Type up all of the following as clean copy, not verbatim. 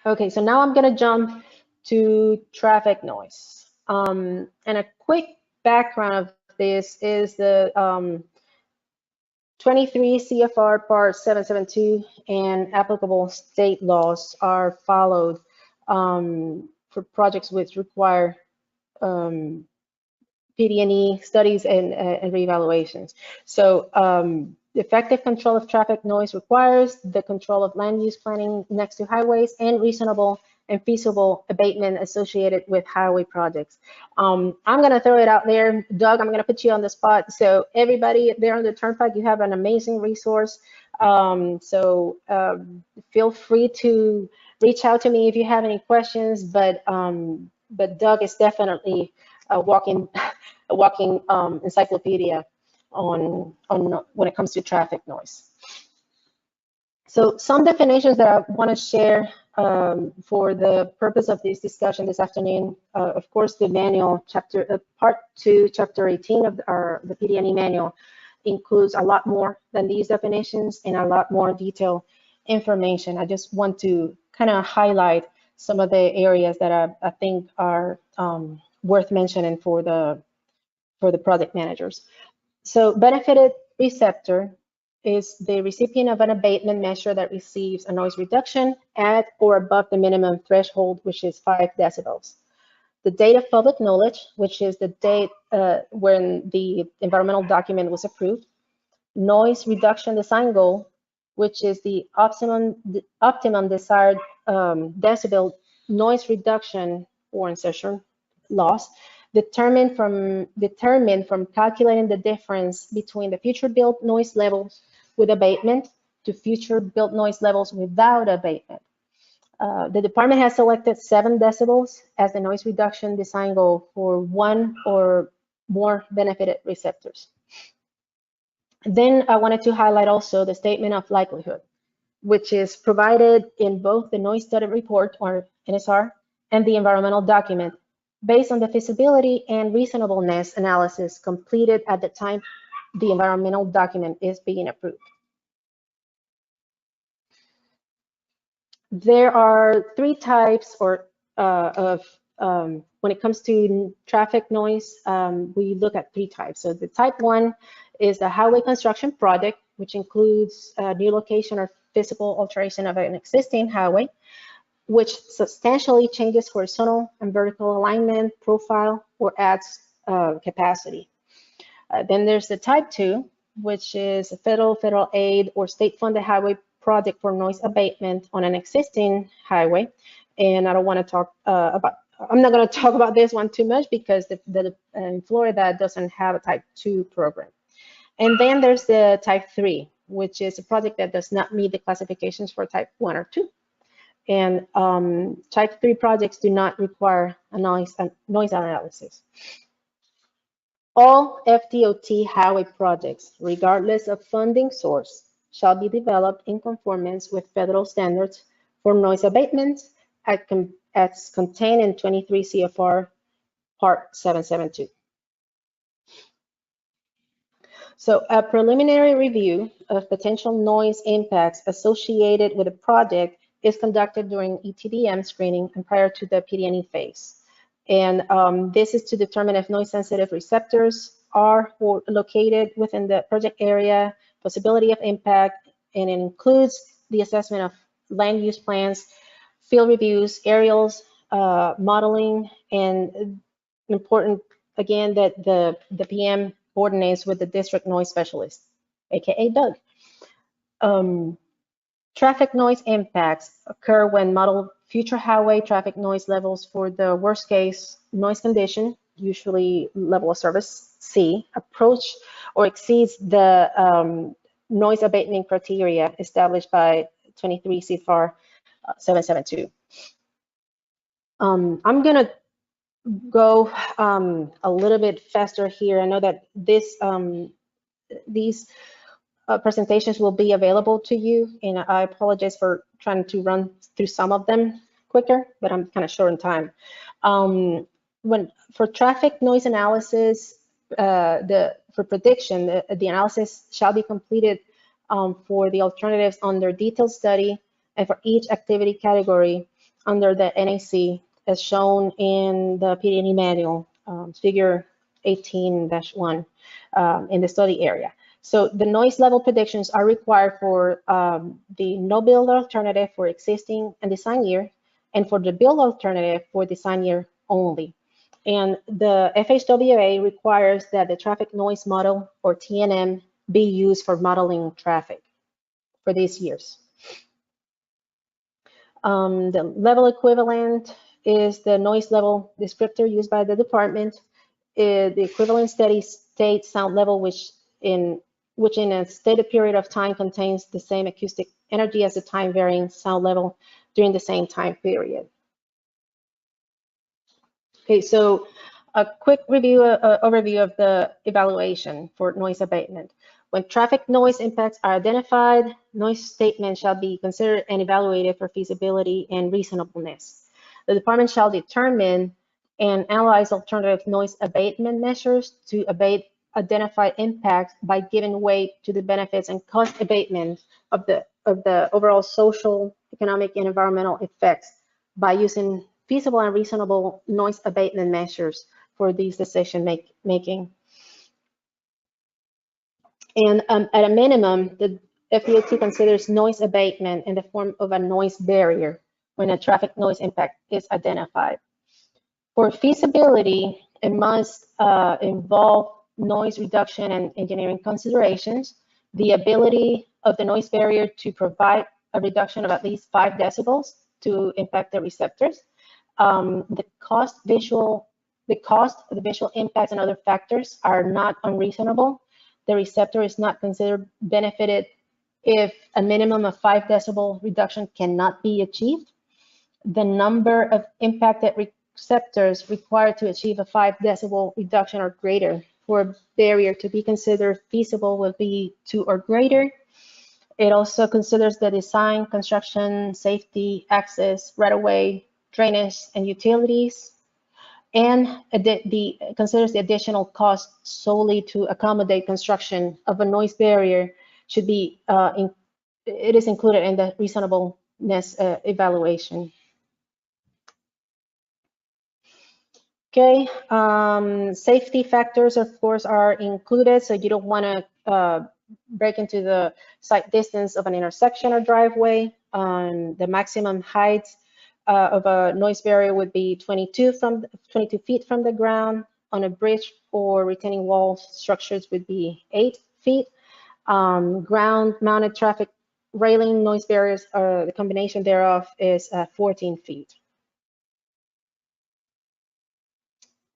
Okay, so now I'm gonna jump to traffic noise. And a quick background of this is the 23 CFR Part 772 and applicable state laws are followed for projects which require PDE studies and reevaluations. So effective control of traffic noise requires the control of land use planning next to highways and reasonable and feasible abatement associated with highway projects. I'm going to throw it out there. Doug, I'm going to put you on the spot. So everybody there on the Turnpike, you have an amazing resource. Feel free to reach out to me if you have any questions, but Doug is definitely a walking encyclopedia on when it comes to traffic noise. So some definitions that I want to share for the purpose of this discussion this afternoon. Of course, the manual part 2, chapter 18 of the PDE manual includes a lot more than these definitions and a lot more detailed information. I just want to kind of highlight some of the areas that I think are worth mentioning for the project managers. So benefited receptor is the recipient of an abatement measure that receives a noise reduction at or above the minimum threshold, which is 5 decibels. The date of public knowledge, which is the date when the environmental document was approved. Noise reduction design goal, which is the optimum desired decibel noise reduction or insertion loss, determined from calculating the difference between the future built noise levels with abatement to future built noise levels without abatement. The department has selected 7 decibels as the noise reduction design goal for 1 or more benefited receptors. Then I wanted to highlight also the statement of likelihood, which is provided in both the noise study report, or NSR, and the environmental document, based on the feasibility and reasonableness analysis completed at the time the environmental document is being approved. There are 3 types when it comes to traffic noise, we look at 3 types. So the type 1 is the highway construction project, which includes new location or physical alteration of an existing highway, which substantially changes horizontal and vertical alignment, profile, or adds capacity. Then there's the type 2, which is a federal aid or state-funded highway project for noise abatement on an existing highway. And I don't want to talk I'm not going to talk about this one too much because in Florida doesn't have a type 2 program. And then there's the type 3, which is a project that does not meet the classifications for type 1 or 2. And type 3 projects do not require a noise analysis. All FDOT highway projects, regardless of funding source, shall be developed in conformance with federal standards for noise abatement as contained in 23 CFR Part 772. So a preliminary review of potential noise impacts associated with a project is conducted during ETDM screening and prior to the PDE phase. And this is to determine if noise-sensitive receptors are located within the project area, possibility of impact, and it includes the assessment of land use plans, field reviews, aerials, modeling, and important, again, that the PM coordinates with the district noise specialist, aka Doug. Traffic noise impacts occur when modeled future highway traffic noise levels for the worst case noise condition, usually level of service C, approach or exceeds the noise abatement criteria established by 23 CFR 772. I'm going to go a little bit faster here. I know that these presentations will be available to you, and I apologize for trying to run through some of them quicker, but I'm kind of short on time. For traffic noise analysis, for prediction, the analysis shall be completed for the alternatives under detailed study, and for each activity category, under the NAC as shown in the PDE manual, figure 18-1 in the study area. So the noise level predictions are required for the no build alternative for existing and design year, and for the build alternative for design year only. And the FHWA requires that the traffic noise model, or TNM, be used for modeling traffic for these years. The level equivalent is the noise level descriptor used by the department. The equivalent steady state sound level, which in a stated period of time contains the same acoustic energy as the time varying sound level during the same time period. Okay, so a quick review, overview of the evaluation for noise abatement. When traffic noise impacts are identified, noise statements shall be considered and evaluated for feasibility and reasonableness. The department shall determine and analyze alternative noise abatement measures to abate identified impacts by giving weight to the benefits and cost abatement of the overall social, economic, and environmental effects by using feasible and reasonable noise abatement measures for these decision making. And at a minimum, the FDOT considers noise abatement in the form of a noise barrier when a traffic noise impact is identified. For feasibility, it must involve noise reduction and engineering considerations, the ability of the noise barrier to provide a reduction of at least 5 decibels to impact the receptors, the cost, the visual impacts, and other factors are not unreasonable. The receptor is not considered benefited if a minimum of 5 decibel reduction cannot be achieved. The number of impacted receptors required to achieve a 5 decibel reduction or greater for a barrier to be considered feasible will be 2 or greater. It also considers the design, construction, safety, access, right-of-way, drainage, and utilities, and considers the additional cost solely to accommodate construction of a noise barrier should be, it is included in the reasonableness evaluation. Okay, safety factors, of course, are included, so you don't want to break into the sight distance of an intersection or driveway. The maximum height of a noise barrier would be 22 feet from the ground. On a bridge or retaining wall structures would be 8 feet. Ground-mounted traffic railing noise barriers, the combination thereof is 14 feet.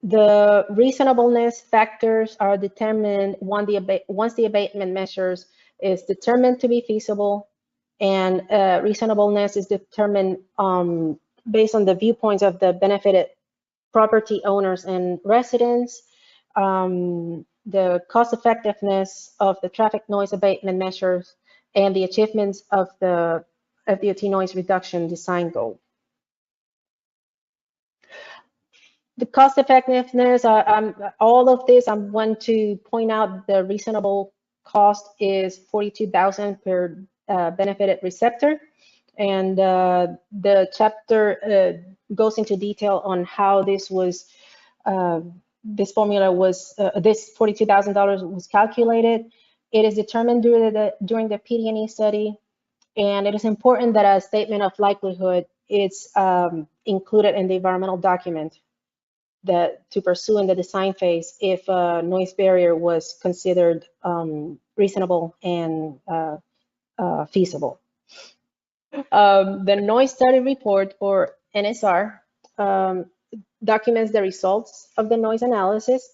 The reasonableness factors are determined once the abatement measures is determined to be feasible, and reasonableness is determined based on the viewpoints of the benefited property owners and residents, the cost effectiveness of the traffic noise abatement measures, and the achievements of the FDOT noise reduction design goal. The cost effectiveness, all of this, I want to point out the reasonable cost is $42,000 per benefited receptor. And the chapter goes into detail on how this was, this formula was, this $42,000 was calculated. It is determined during the PDE study. And it is important that a statement of likelihood is included in the environmental document to pursue in the design phase if a noise barrier was considered reasonable and feasible. The noise study report, or NSR, documents the results of the noise analysis.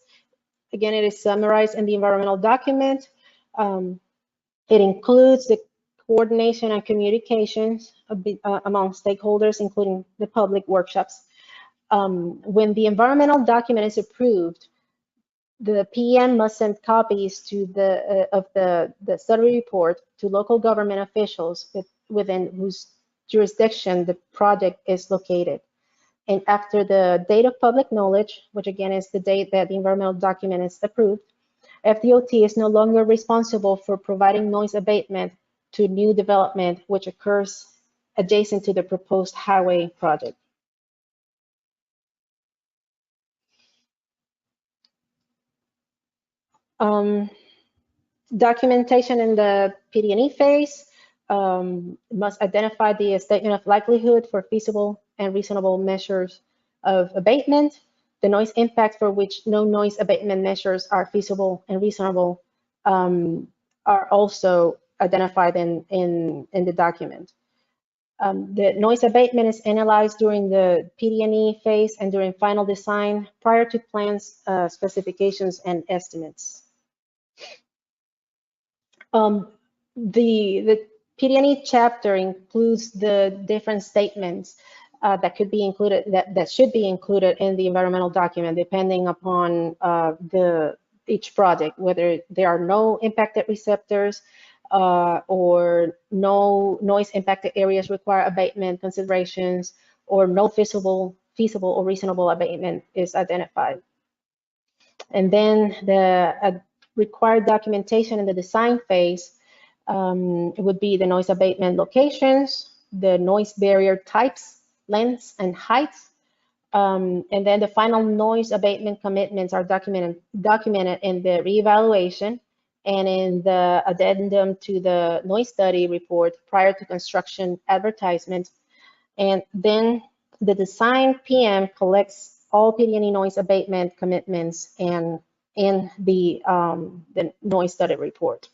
Again, it is summarized in the environmental document. It includes the coordination and communications among stakeholders, including the public workshops. When the environmental document is approved, the PM must send copies to of the study report to local government officials within whose jurisdiction the project is located. And after the date of public knowledge, which again is the date that the environmental document is approved, FDOT is no longer responsible for providing noise abatement to new development which occurs adjacent to the proposed highway project. Documentation in the PDE phase must identify the statement of likelihood for feasible and reasonable measures of abatement, the noise impact for which no noise abatement measures are feasible and reasonable are also identified in the document. The noise abatement is analyzed during the PDE phase and during final design prior to plans, specifications, and estimates. The PDE chapter includes the different statements that could be included, that should be included in the environmental document, depending upon each project, whether there are no impacted receptors or no noise impacted areas require abatement considerations, or no feasible or reasonable abatement is identified. And then the required documentation in the design phase, it would be the noise abatement locations, the noise barrier types, lengths, and heights. And then the final noise abatement commitments are documented in the reevaluation and in the addendum to the noise study report prior to construction advertisement. And then the design PM collects all PDE noise abatement commitments and in the noise study report.